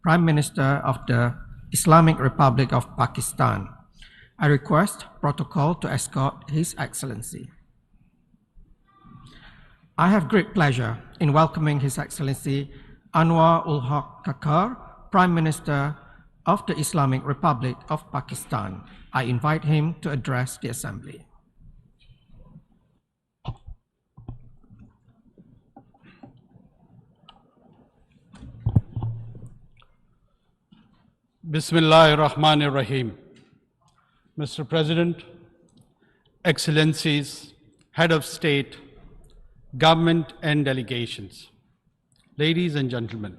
Prime Minister of the Islamic Republic of Pakistan. I request protocol to escort His Excellency. I have great pleasure in welcoming His Excellency Anwar Haq Kakar, Prime Minister of the Islamic Republic of Pakistan. I invite him to address the Assembly. Bismillahir Rahmanir Rahim. Mr. President, Excellencies, Head of State, Government and Delegations, ladies and gentlemen,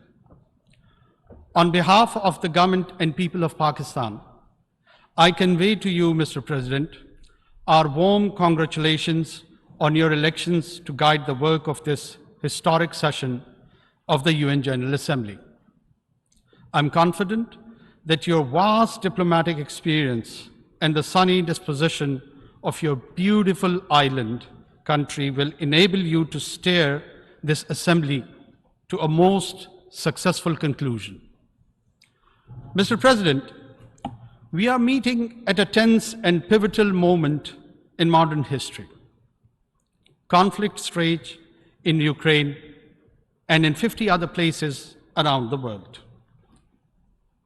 on behalf of the government and people of Pakistan, I convey to you, Mr. President, our warm congratulations on your elections to guide the work of this historic session of the UN General Assembly. I'm confident that your vast diplomatic experience and the sunny disposition of your beautiful island country will enable you to steer this assembly to a most successful conclusion. Mr. President, we are meeting at a tense and pivotal moment in modern history. Conflicts rage in Ukraine and in 50 other places around the world.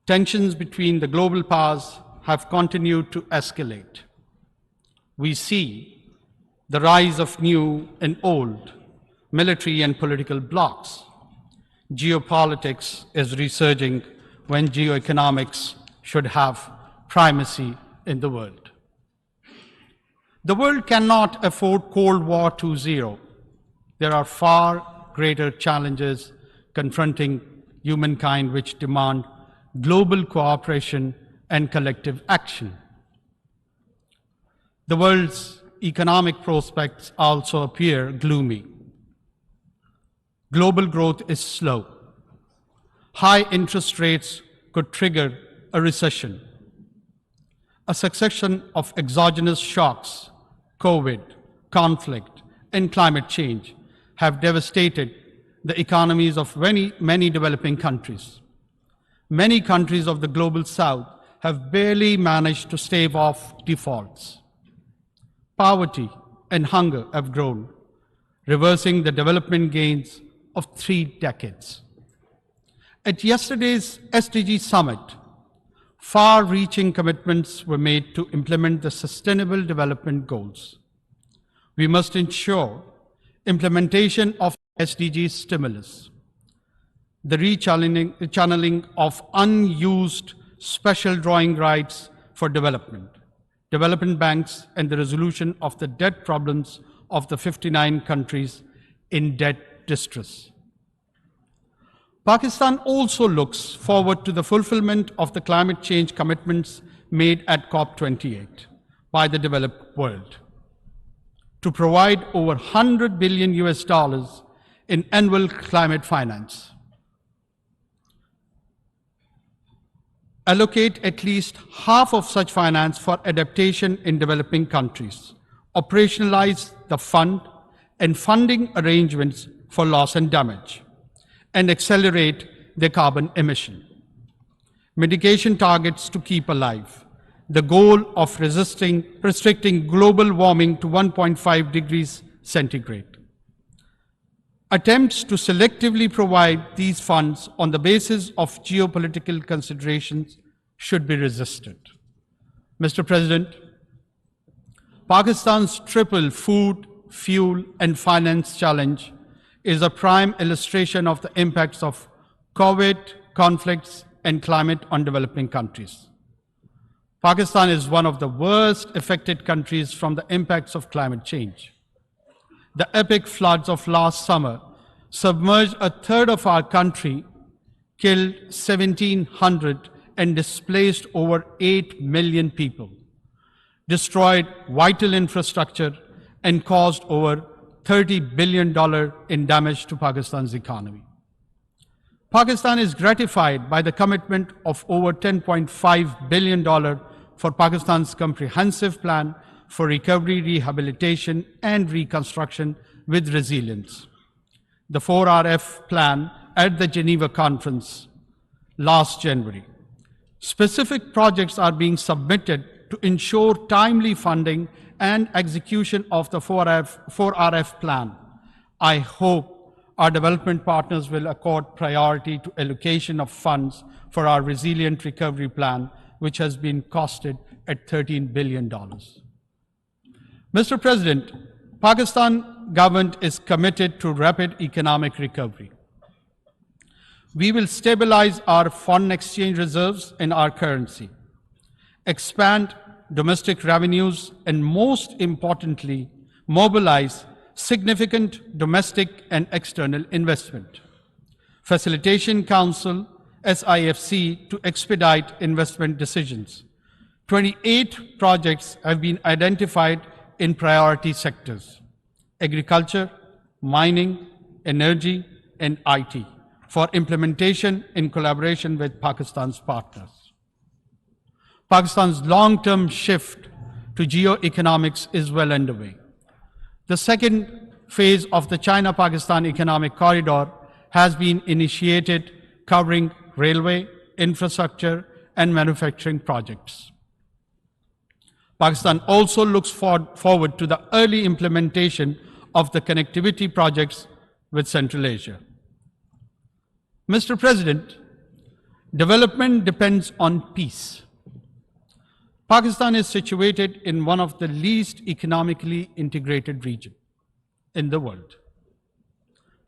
Tensions between the global powers have continued to escalate. We see the rise of new and old military and political blocs. Geopolitics is resurging when geoeconomics should have primacy in the world. The world cannot afford Cold War 2.0. There are far greater challenges confronting humankind which demand global cooperation and collective action. The world's economic prospects also appear gloomy. Global growth is slow. High interest rates could trigger a recession. A succession of exogenous shocks, COVID, conflict, and climate change have devastated the economies of many developing countries. Many countries of the global south have barely managed to stave off defaults. Poverty and hunger have grown, reversing the development gains of 3 decades. At yesterday's SDG summit, far-reaching commitments were made to implement the Sustainable Development Goals. We must ensure implementation of SDG stimulus, the rechanneling of unused special drawing rights for development banks, and the resolution of the debt problems of the 59 countries in debt distress. Pakistan also looks forward to the fulfillment of the climate change commitments made at COP28 by the developed world to provide over $100 billion in annual climate finance. Allocate at least half of such finance for adaptation in developing countries, operationalize the fund and funding arrangements for loss and damage, and accelerate their carbon emission. Mitigation targets to keep alive, the goal of restricting global warming to 1.5 degrees centigrade. Attempts to selectively provide these funds on the basis of geopolitical considerations should be resisted. Mr. President, Pakistan's triple food, fuel, and finance challenge is a prime illustration of the impacts of COVID, conflicts, and climate on developing countries. Pakistan is one of the worst affected countries from the impacts of climate change. The epic floods of last summer submerged a third of our country, killed 1,700, and displaced over 8 million people, destroyed vital infrastructure, and caused over $30 billion in damage to Pakistan's economy. Pakistan is gratified by the commitment of over $10.5 billion for Pakistan's comprehensive plan for recovery, rehabilitation, and reconstruction with resilience. The 4RF plan at the Geneva conference last January. Specific projects are being submitted to ensure timely funding and execution of the 4RF plan. I hope our development partners will accord priority to allocation of funds for our resilient recovery plan, which has been costed at $13 billion. Mr. President, Pakistan government is committed to rapid economic recovery. We will stabilize our foreign exchange reserves in our currency, expand domestic revenues, and most importantly, mobilize significant domestic and external investment. Facilitation Council, SIFC, to expedite investment decisions. 28 projects have been identified in priority sectors: agriculture, mining, energy, and IT, for implementation in collaboration with Pakistan's partners. Pakistan's long-term shift to geoeconomics is well underway. The second phase of the China-Pakistan Economic Corridor has been initiated, covering railway, infrastructure, and manufacturing projects. Pakistan also looks forward to the early implementation of the connectivity projects with Central Asia. Mr. President, development depends on peace. Pakistan is situated in one of the least economically integrated regions in the world.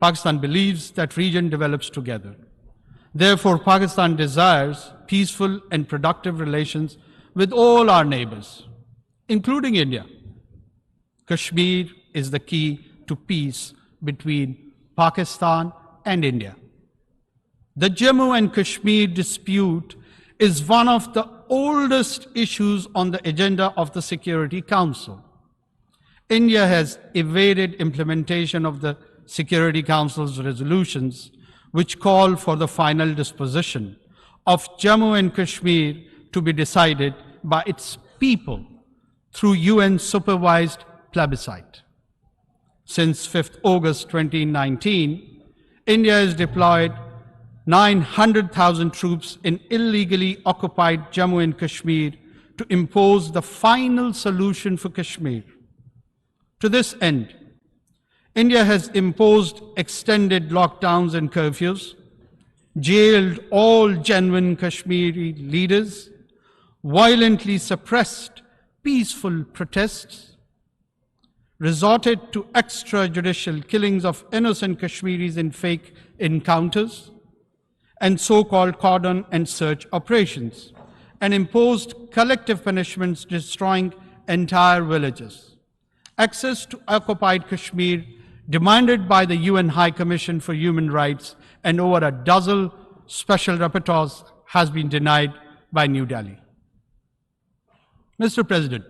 Pakistan believes that region develops together. Therefore, Pakistan desires peaceful and productive relations with all our neighbors, including India. Kashmir is the key to peace between Pakistan and India. The Jammu and Kashmir dispute is one of the oldest issues on the agenda of the Security Council. India has evaded implementation of the Security Council's resolutions, which call for the final disposition of Jammu and Kashmir to be decided by its people through UN-supervised plebiscite. Since 5th August 2019, India has deployed 900,000 troops in illegally occupied Jammu and Kashmir to impose the final solution for Kashmir. To this end, India has imposed extended lockdowns and curfews, jailed all genuine Kashmiri leaders, violently suppressed peaceful protests, resorted to extrajudicial killings of innocent Kashmiris in fake encounters, and so-called cordon and search operations, and imposed collective punishments destroying entire villages. Access to occupied Kashmir, demanded by the UN High Commission for Human Rights and over a dozen special rapporteurs, has been denied by New Delhi. Mr. President,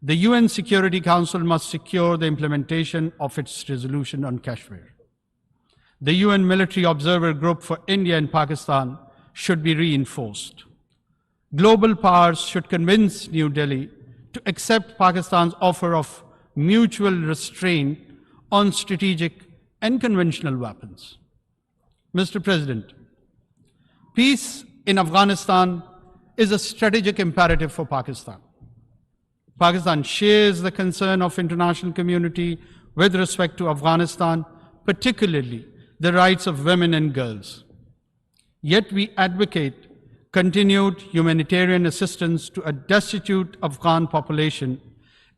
the UN Security Council must secure the implementation of its resolution on Kashmir. The UN Military Observer Group for India and Pakistan should be reinforced. Global powers should convince New Delhi to accept Pakistan's offer of mutual restraint on strategic and conventional weapons. Mr. President, peace in Afghanistan is a strategic imperative for Pakistan. Pakistan shares the concern of international community with respect to Afghanistan, particularly the rights of women and girls. Yet we advocate continued humanitarian assistance to a destitute Afghan population,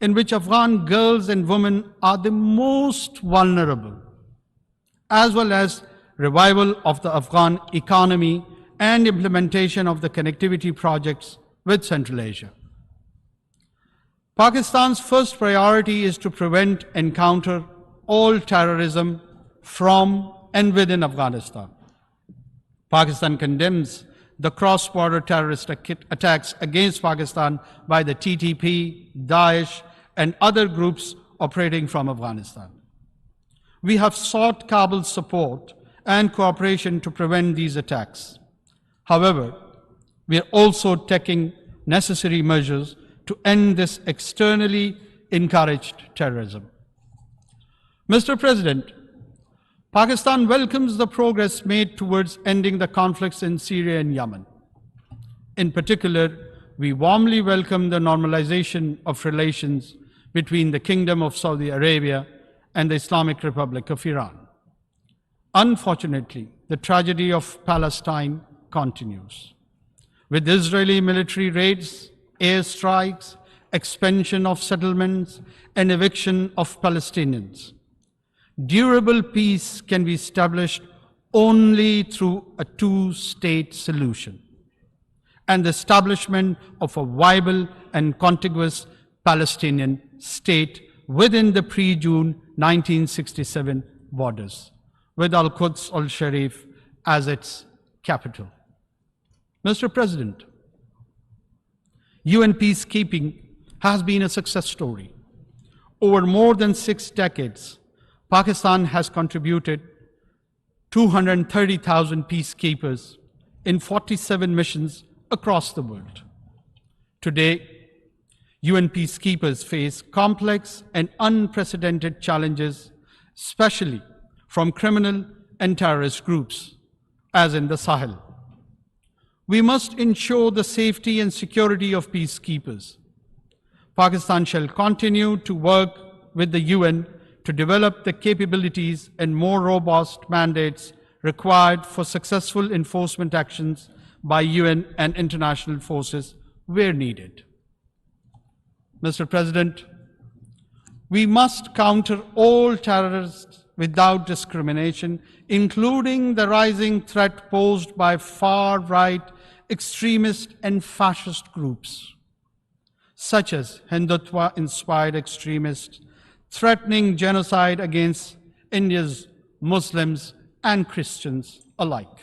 in which Afghan girls and women are the most vulnerable, as well as revival of the Afghan economy and implementation of the connectivity projects with Central Asia. Pakistan's first priority is to prevent and counter all terrorism from and within Afghanistan. Pakistan condemns the cross-border terrorist attacks against Pakistan by the TTP, Daesh, and other groups operating from Afghanistan. We have sought Kabul's support and cooperation to prevent these attacks. However, we are also taking necessary measures to end this externally encouraged terrorism. Mr. President, Pakistan welcomes the progress made towards ending the conflicts in Syria and Yemen. In particular, we warmly welcome the normalization of relations between the Kingdom of Saudi Arabia and the Islamic Republic of Iran. Unfortunately, the tragedy of Palestine continues, with Israeli military raids, airstrikes, expansion of settlements, and eviction of Palestinians. Durable peace can be established only through a two-state solution and the establishment of a viable and contiguous Palestinian state within the pre-June 1967 borders, with Al-Quds al-Sharif as its capital. Mr. President, UN peacekeeping has been a success story. Over more than 6 decades, Pakistan has contributed 230,000 peacekeepers in 47 missions across the world. Today, UN peacekeepers face complex and unprecedented challenges, especially from criminal and terrorist groups, as in the Sahel. We must ensure the safety and security of peacekeepers. Pakistan shall continue to work with the UN to develop the capabilities and more robust mandates required for successful enforcement actions by UN and international forces where needed. Mr. President, we must counter all terrorists without discrimination, including the rising threat posed by far-right extremist and fascist groups, such as Hindutva-inspired extremists threatening genocide against India's Muslims and Christians alike.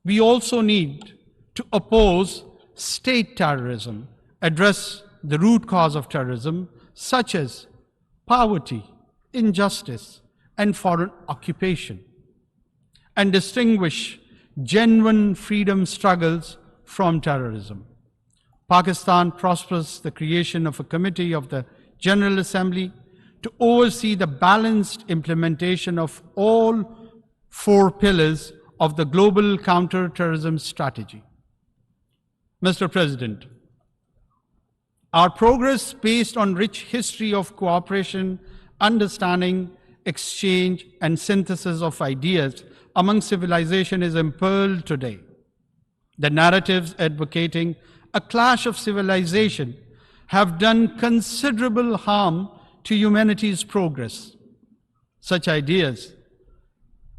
We also need to oppose state terrorism, address the root cause of terrorism, such as poverty, injustice, and foreign occupation, and distinguish genuine freedom struggles from terrorism. Pakistan prospers the creation of a committee of the General Assembly to oversee the balanced implementation of all 4 pillars of the global counter-terrorism strategy. Mr. President, our progress based on rich history of cooperation, understanding, exchange, and synthesis of ideas among civilization is impearled today. The narratives advocating a clash of civilization have done considerable harm to humanity's progress. Such ideas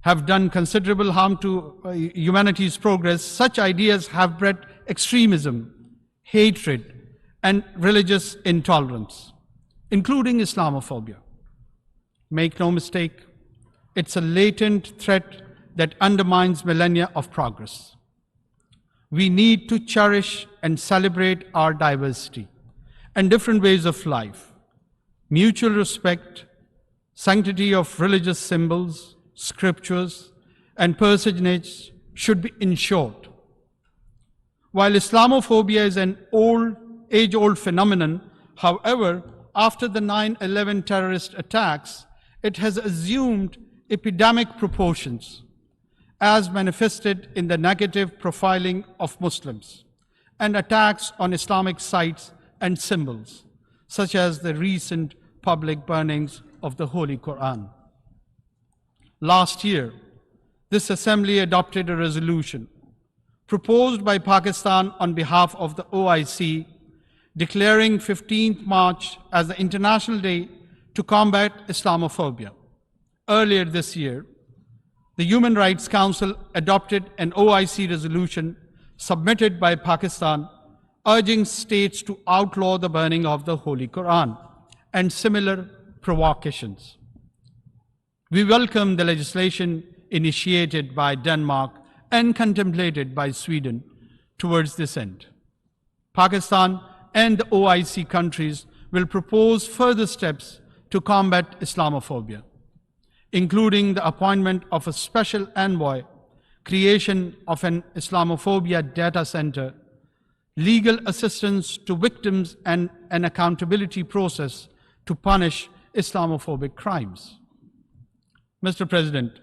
have done considerable harm to humanity's progress. Such ideas have bred extremism, hatred, and religious intolerance, including Islamophobia. Make no mistake, it's a latent threat that undermines millennia of progress. We need to cherish and celebrate our diversity and different ways of life. Mutual respect, sanctity of religious symbols, scriptures, and personage should be ensured. While Islamophobia is an age-old phenomenon, however, after the 9/11 terrorist attacks, it has assumed epidemic proportions, as manifested in the negative profiling of Muslims and attacks on Islamic sites and symbols, such as the recent public burnings of the Holy Quran. Last year, this Assembly adopted a resolution proposed by Pakistan on behalf of the OIC, declaring 15th March as the International Day to combat Islamophobia. Earlier this year, the Human Rights Council adopted an OIC resolution submitted by Pakistan urging states to outlaw the burning of the Holy Quran and similar provocations. We welcome the legislation initiated by Denmark and contemplated by Sweden towards this end. Pakistan and the OIC countries will propose further steps to combat Islamophobia, including the appointment of a special envoy, creation of an Islamophobia data center, legal assistance to victims, and an accountability process to punish Islamophobic crimes. Mr. President,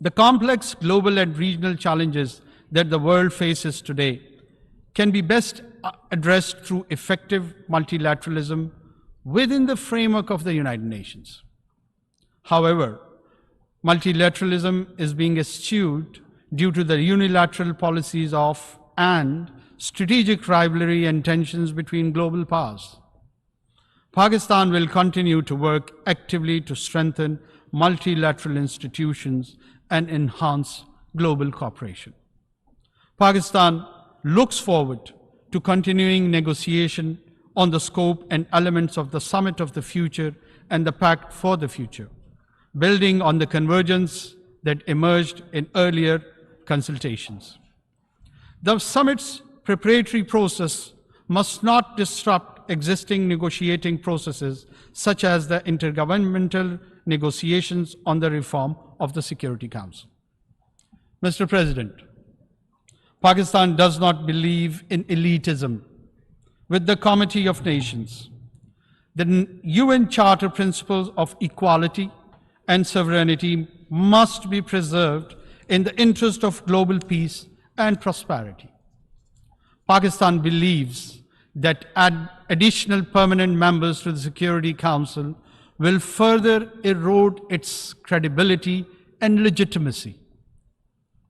the complex global and regional challenges that the world faces today can be best addressed through effective multilateralism within the framework of the United Nations. However, multilateralism is being eschewed due to the unilateral policies of and strategic rivalry and tensions between global powers. Pakistan will continue to work actively to strengthen multilateral institutions and enhance global cooperation. Pakistan looks forward to continuing negotiation on the scope and elements of the Summit of the Future and the Pact for the Future, building on the convergence that emerged in earlier consultations. The summit's preparatory process must not disrupt existing negotiating processes such as the intergovernmental negotiations on the reform of the Security Council. Mr. President, Pakistan does not believe in elitism. With the Committee of Nations, the UN Charter principles of equality and sovereignty must be preserved in the interest of global peace and prosperity. Pakistan believes that additional permanent members to the Security Council will further erode its credibility and legitimacy.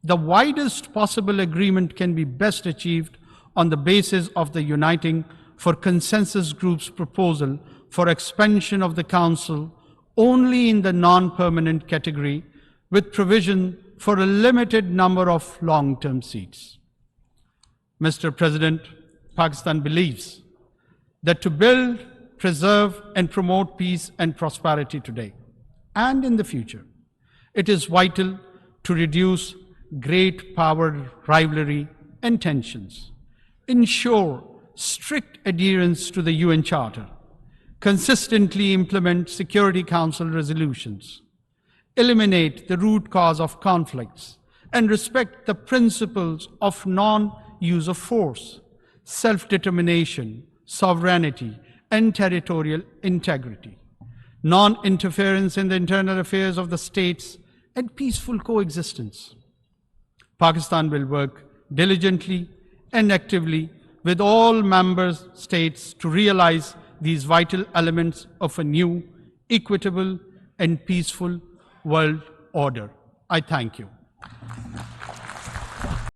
The widest possible agreement can be best achieved on the basis of the Uniting for Consensus Group's proposal for expansion of the Council only in the non-permanent category, with provision for a limited number of long-term seats. Mr. President, Pakistan believes that to build, preserve, and promote peace and prosperity today and in the future, it is vital to reduce great power rivalry and tensions, ensure strict adherence to the UN Charter, consistently implement Security Council resolutions, eliminate the root cause of conflicts, and respect the principles of non-use of force, self-determination, sovereignty, and territorial integrity, non-interference in the internal affairs of the states, and peaceful coexistence. Pakistan will work diligently and actively with all member states to realize these vital elements of a new, equitable, and peaceful world order. I thank you.